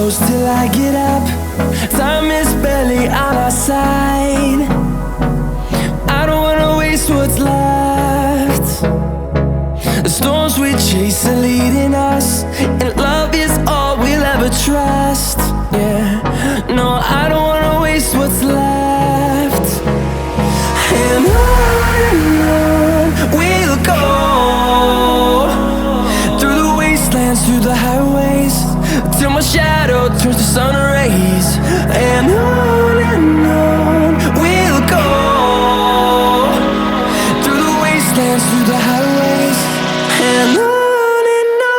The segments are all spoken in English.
close till I get up. Time is barely on our side. I don't wanna waste what's left. The storms we chase are leading us, and love is all we'll ever trust. Yeah, no, I don't wanna waste what's left. And on we'll go, through the wastelands, through the highways, till my shadow turns to sun rays. And on we'll go, through the wastelands, through the highways, and on we'll go.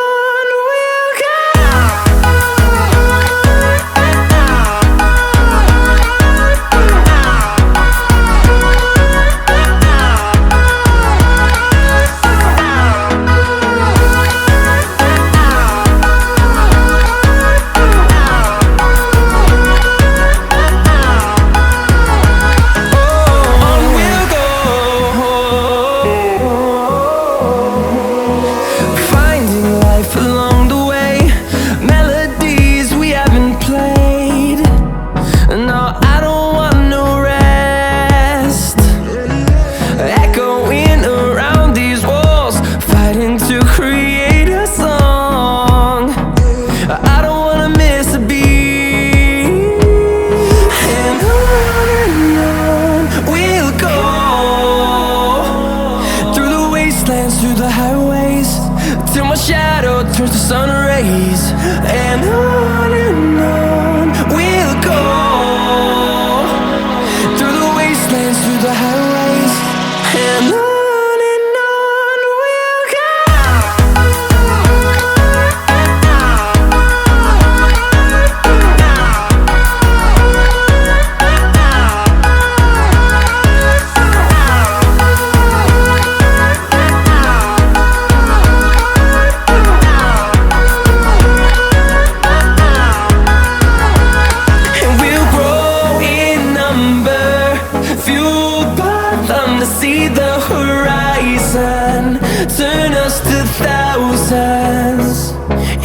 Through the highways, till my shadow turns to sun rays. And on we'll go, through the wastelands, through the highways, and on we'll go. See the horizon, turn us to thousands,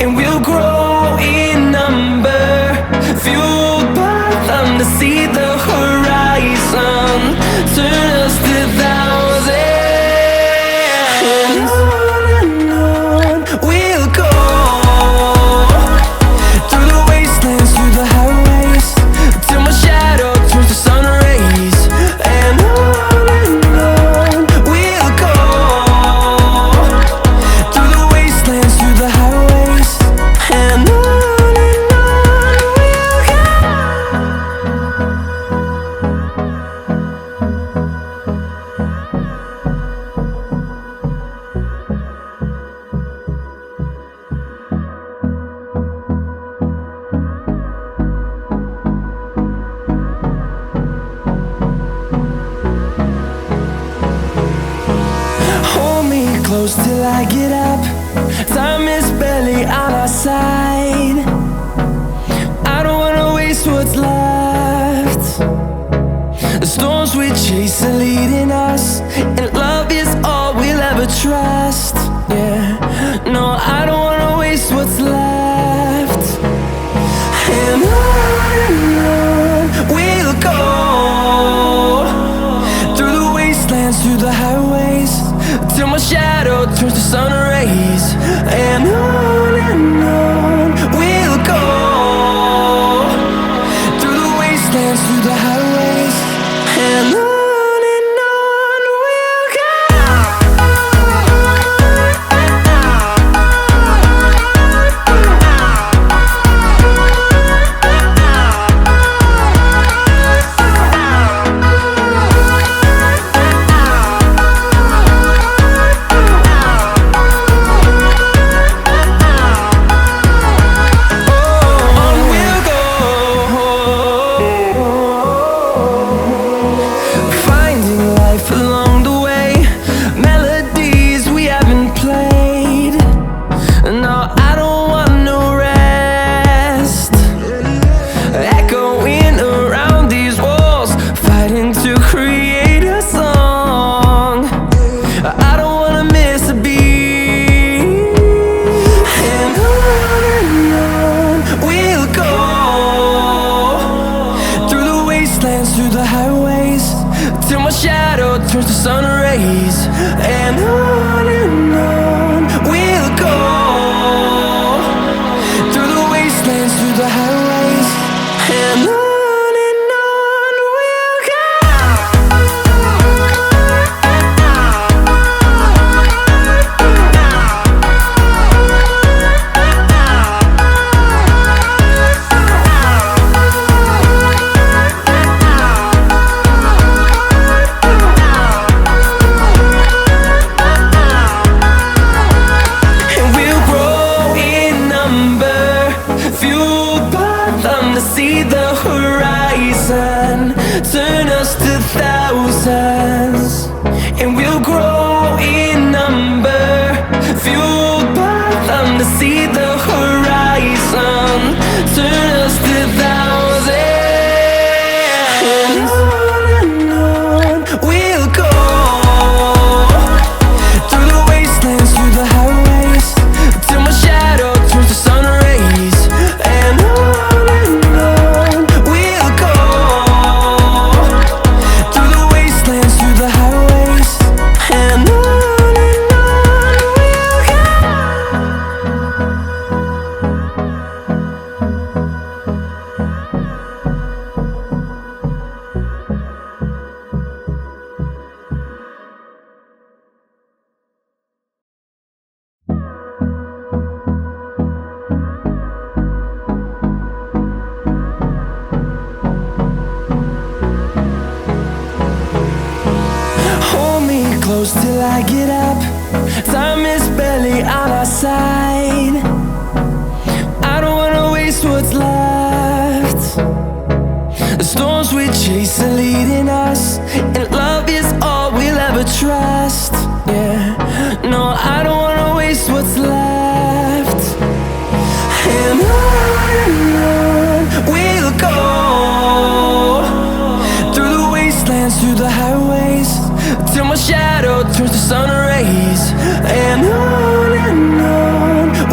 and we'll grow in number, fueled by them. To see the horizon, turn us to thousands, and on we'll go, through the wastelands, through the highways, till my shadow turns to sun rays. And close till I get up. Time is barely on our side. I don't wanna waste what's left. The storms we chase are leading us, and love is all we'll ever trust. Yeah, no, I don't wanna waste what's left. And on we'll go, through the wastelands, through the highways, till my shadow turns to sun rays. And on we'll go, through the wastelands, through the highways, and on we'll go. On we'll go, wastelands, through the highways, till my shadow turns to sun rays. And on we'll go, through the wastelands, through the highways, and on we'll go. See the horizon turn us to thousands, and we'll grow in number, fueled by them to see the horizon turn us to thousands. And on we'll go, through the wastelands, through the highways, till my shadow turns to sun rays. And on close till I get up. Time is barely on our side. I don't wanna waste what's left. The storms we chase are leading us, and love is all we'll ever trust. Yeah, no, I don't wanna waste what's left. And on we'll go, through the wastelands, through the highways, till my shadow turns to sun rays. And on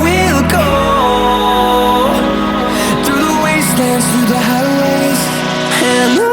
we'll go, through the wastelands, through the highways, and on.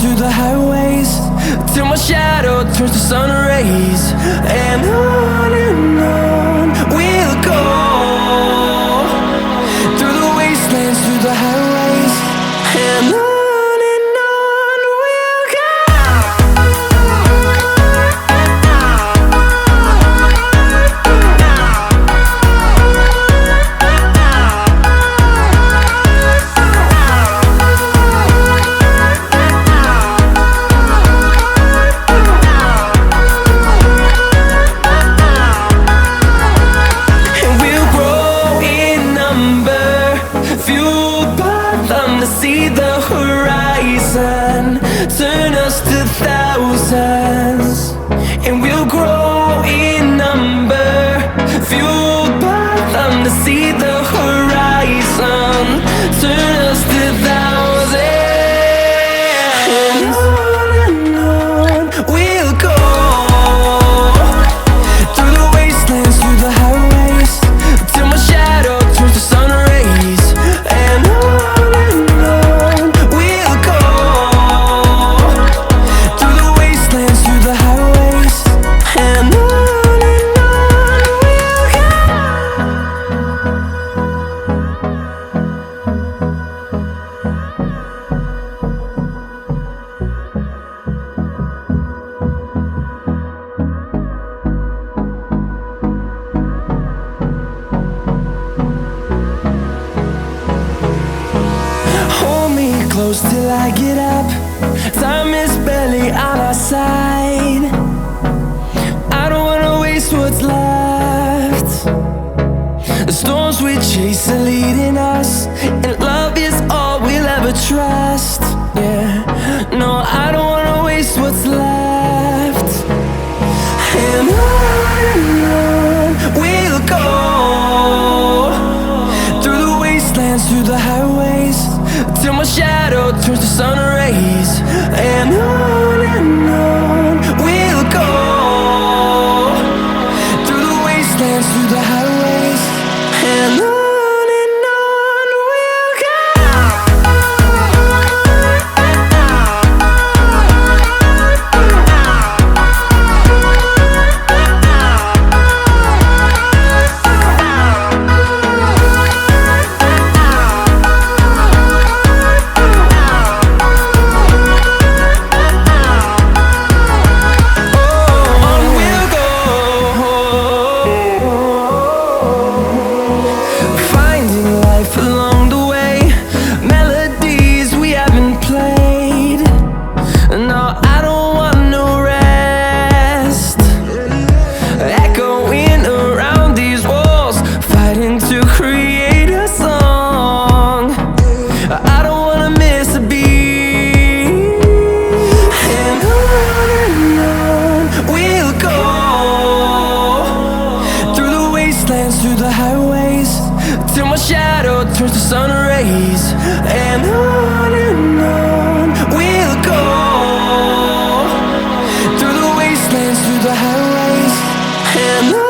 Through the highways, till my shadow turns to sun rays. And on we'll go, through the wastelands, through the highways, and on. I get up. Time is barely on our side. I don't wanna waste what's left. The storms we chase are leading us, and love is all we'll ever trust. Yeah, no, I don't wanna waste what's left. And on we'll go, through the wastelands, through the highways, till my shadow turns to sun rays. And on we'll go, through the wastelands, through the highways, and on. Through the highways, till my shadow turns to sun rays. And on we'll go, through the wastelands, through the highways, and on.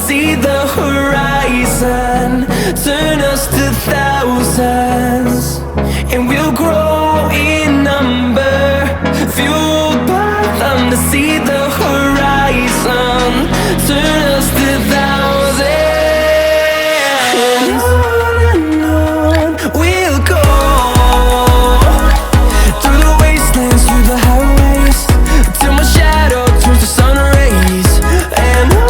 See the horizon turn us to thousands, and we'll grow in number, fueled by them to see the horizon turn us to thousands. And on we'll go, through the wastelands, through the highways, till my shadow turns to sun rays. And on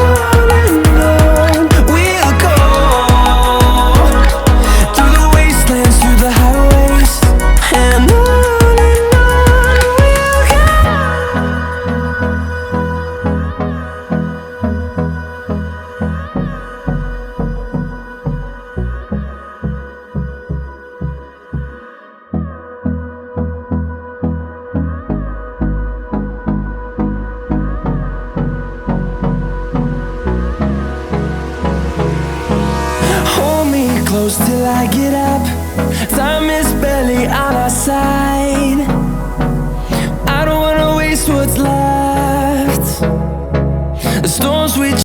close till I get up. Time is barely on our side. I don't wanna waste what's left. The storms we